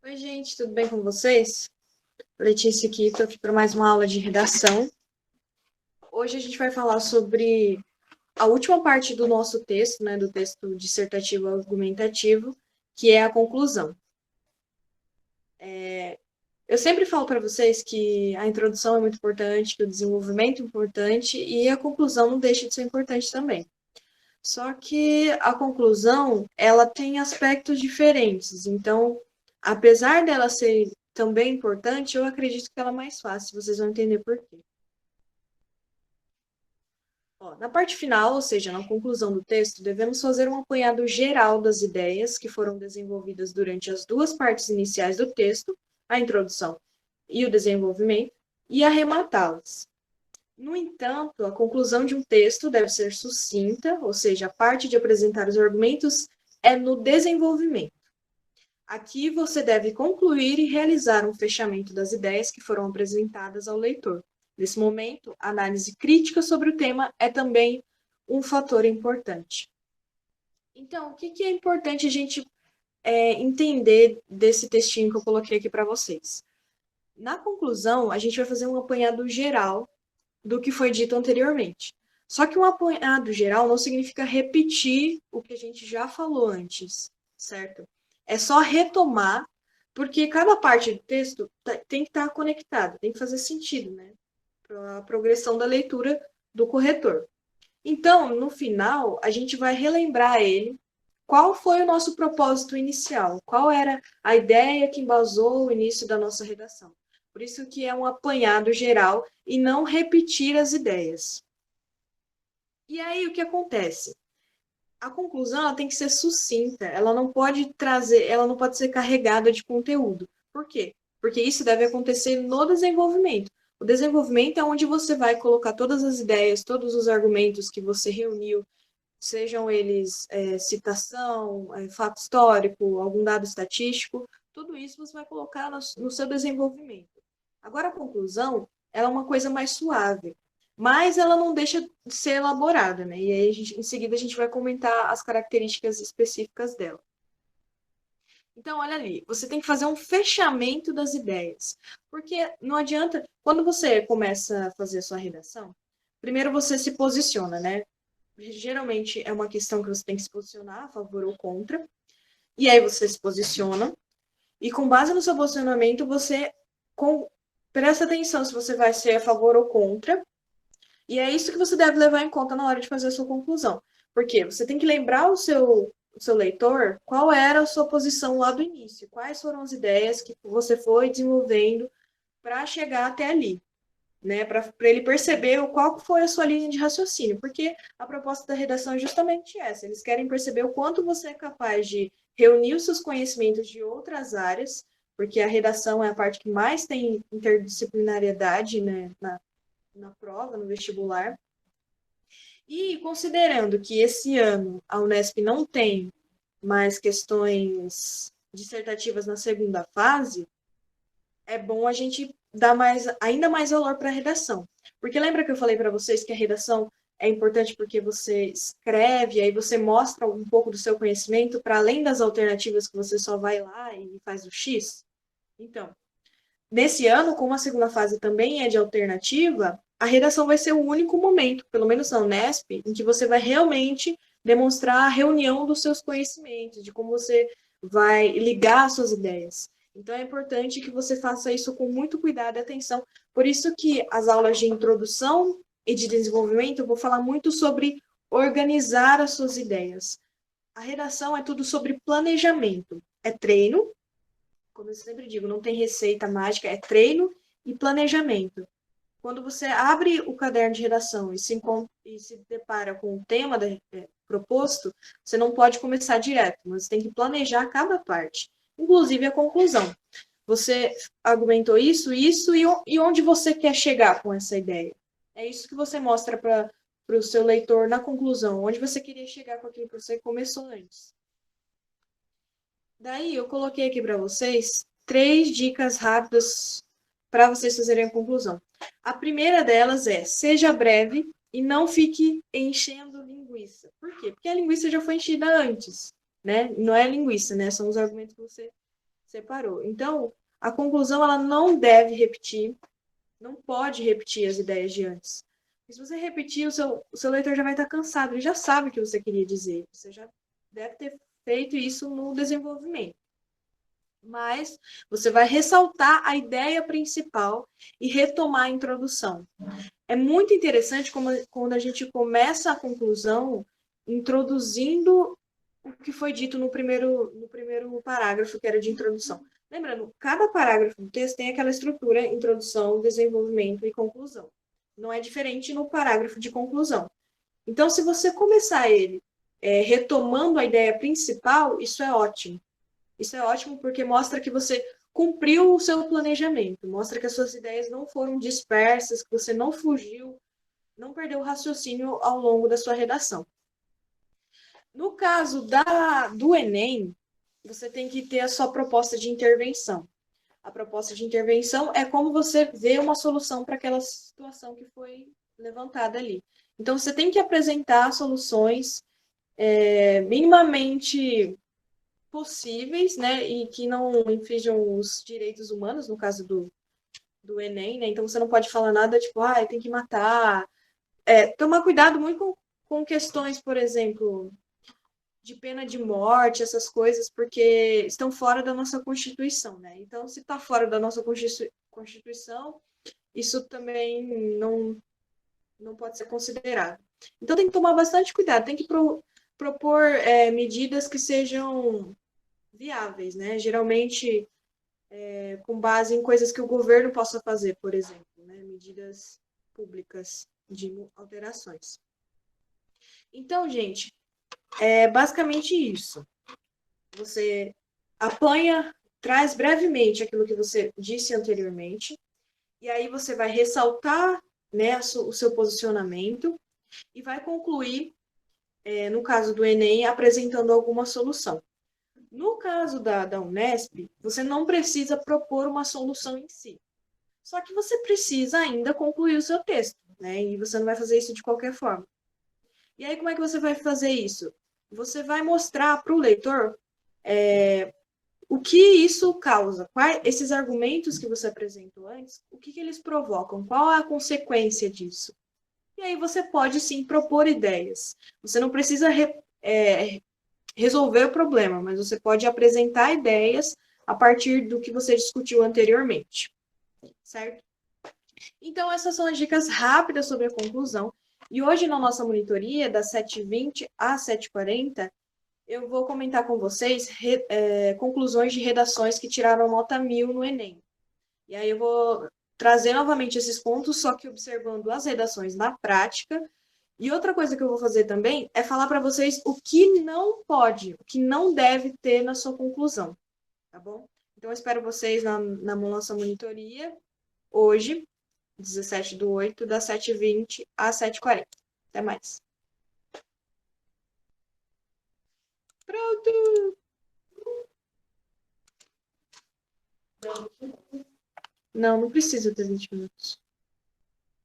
Oi, gente, tudo bem com vocês? Letícia aqui, estou aqui para mais uma aula de redação. Hoje a gente vai falar sobre a última parte do nosso texto, né, do texto dissertativo argumentativo, que é a conclusão. Eu sempre falo para vocês que a introdução é muito importante, que o desenvolvimento é importante e a conclusão não deixa de ser importante também. Só que a conclusão, ela tem aspectos diferentes. Então, apesar dela ser também importante, eu acredito que ela é mais fácil. Vocês vão entender por quê. Ó, na parte final, ou seja, na conclusão do texto, devemos fazer um apanhado geral das ideias que foram desenvolvidas durante as duas partes iniciais do texto, a introdução e o desenvolvimento, e arrematá-las. No entanto, a conclusão de um texto deve ser sucinta, ou seja, a parte de apresentar os argumentos é no desenvolvimento. Aqui você deve concluir e realizar um fechamento das ideias que foram apresentadas ao leitor. Nesse momento, a análise crítica sobre o tema é também um fator importante. Então, o que é importante a gente entender desse textinho que eu coloquei aqui para vocês? Na conclusão, a gente vai fazer um apanhado geral do que foi dito anteriormente. Só que um apanhado geral não significa repetir o que a gente já falou antes, certo? É só retomar, porque cada parte do texto tem que estar conectada, tem que fazer sentido, né? Para a progressão da leitura do corretor. Então, no final, a gente vai relembrar ele qual foi o nosso propósito inicial, qual era a ideia que embasou o início da nossa redação. Por isso que é um apanhado geral e não repetir as ideias. E aí o que acontece? A conclusão ela tem que ser sucinta, ela não pode trazer, ela não pode ser carregada de conteúdo. Por quê? Porque isso deve acontecer no desenvolvimento. O desenvolvimento é onde você vai colocar todas as ideias, todos os argumentos que você reuniu, sejam eles citação, fato histórico, algum dado estatístico, tudo isso você vai colocar no seu desenvolvimento. Agora, a conclusão, ela é uma coisa mais suave, mas ela não deixa de ser elaborada, né? E aí, em seguida, a gente vai comentar as características específicas dela. Então, olha ali, você tem que fazer um fechamento das ideias, porque não adianta, quando você começa a fazer a sua redação, primeiro você se posiciona, né? Geralmente é uma questão que você tem que se posicionar a favor ou contra, e aí você se posiciona, e com base no seu posicionamento, você presta atenção se você vai ser a favor ou contra, e é isso que você deve levar em conta na hora de fazer a sua conclusão. Porque você tem que lembrar o seu leitor qual era a sua posição lá do início, quais foram as ideias que você foi desenvolvendo para chegar até ali, né? Para ele perceber qual foi a sua linha de raciocínio, porque a proposta da redação é justamente essa. Eles querem perceber o quanto você é capaz de reunir os seus conhecimentos de outras áreas, porque a redação é a parte que mais tem interdisciplinariedade, né, na prova, no vestibular. E considerando que esse ano a Unesp não tem mais questões dissertativas na segunda fase, é bom a gente dar ainda mais valor para a redação. Porque lembra que eu falei para vocês que a redação é importante porque você escreve, aí você mostra um pouco do seu conhecimento para além das alternativas que você só vai lá e faz o X? Então, nesse ano, como a segunda fase também é de alternativa, a redação vai ser o único momento, pelo menos na Unesp, em que você vai realmente demonstrar a reunião dos seus conhecimentos, de como você vai ligar as suas ideias. Então é importante que você faça isso com muito cuidado e atenção. Por isso que as aulas de introdução e de desenvolvimento eu vou falar muito sobre organizar as suas ideias. A redação é tudo sobre planejamento. É treino, como eu sempre digo, não tem receita mágica, é treino e planejamento. Quando você abre o caderno de redação e se depara com o tema proposto, você não pode começar direto, mas tem que planejar cada parte, inclusive a conclusão. Você argumentou isso e onde você quer chegar com essa ideia. É isso que você mostra para o seu leitor na conclusão, onde você queria chegar com aquilo que você começou antes. Daí eu coloquei aqui para vocês 3 dicas rápidas para vocês fazerem a conclusão. A primeira delas é: seja breve e não fique enchendo linguiça. Por quê? Porque a linguiça já foi enchida antes, né? Não é linguiça, né? São os argumentos que você Separou. Então, a conclusão ela não deve repetir, não pode repetir as ideias de antes. E se você repetir, o seu leitor já vai estar cansado, ele já sabe o que você queria dizer. Você já deve ter feito isso no desenvolvimento. Mas você vai ressaltar a ideia principal e retomar a introdução. É muito interessante quando a gente começa a conclusão introduzindo o que foi dito no primeiro parágrafo, que era de introdução. Lembrando, cada parágrafo do texto tem aquela estrutura: introdução, desenvolvimento e conclusão. Não é diferente no parágrafo de conclusão. Então, se você começar ele retomando a ideia principal, isso é ótimo. Isso é ótimo porque mostra que você cumpriu o seu planejamento, mostra que as suas ideias não foram dispersas, que você não fugiu, não perdeu o raciocínio ao longo da sua redação. No caso do Enem, você tem que ter a sua proposta de intervenção. A proposta de intervenção é como você vê uma solução para aquela situação que foi levantada ali. Então, você tem que apresentar soluções minimamente possíveis, né, e que não infringam os direitos humanos, no caso do Enem, né? Então, você não pode falar nada tipo, tem que matar. Tomar cuidado muito com questões, por exemplo, de pena de morte, essas coisas, porque estão fora da nossa Constituição, né? Então, se está fora da nossa Constituição, isso também não pode ser considerado. Então, tem que tomar bastante cuidado, tem que propor medidas que sejam viáveis, né? Geralmente, com base em coisas que o governo possa fazer, por exemplo, né? Medidas públicas de alterações. Então, gente, é basicamente isso. Você apanha, traz brevemente aquilo que você disse anteriormente, e aí você vai ressaltar, né, o seu posicionamento e vai concluir, no caso do Enem, apresentando alguma solução. No caso da Unesp, você não precisa propor uma solução em si. Só que você precisa ainda concluir o seu texto, né? E você não vai fazer isso de qualquer forma. E aí, como é que você vai fazer isso? Você vai mostrar para o leitor o que isso causa, esses argumentos que você apresentou antes, o que eles provocam, qual é a consequência disso. E aí você pode, sim, propor ideias. Você não precisa resolver o problema, mas você pode apresentar ideias a partir do que você discutiu anteriormente, certo? Então, essas são as dicas rápidas sobre a conclusão. E hoje, na nossa monitoria, das 7h20 às 7h40, eu vou comentar com vocês conclusões de redações que tiraram nota 1000 no Enem. E aí eu vou trazer novamente esses pontos, só que observando as redações na prática. E outra coisa que eu vou fazer também é falar para vocês o que não pode, o que não deve ter na sua conclusão, tá bom? Então, eu espero vocês na nossa monitoria hoje, 17/8, das 7h20 às 7h40. Até mais. Pronto! Não precisa ter 20 minutos.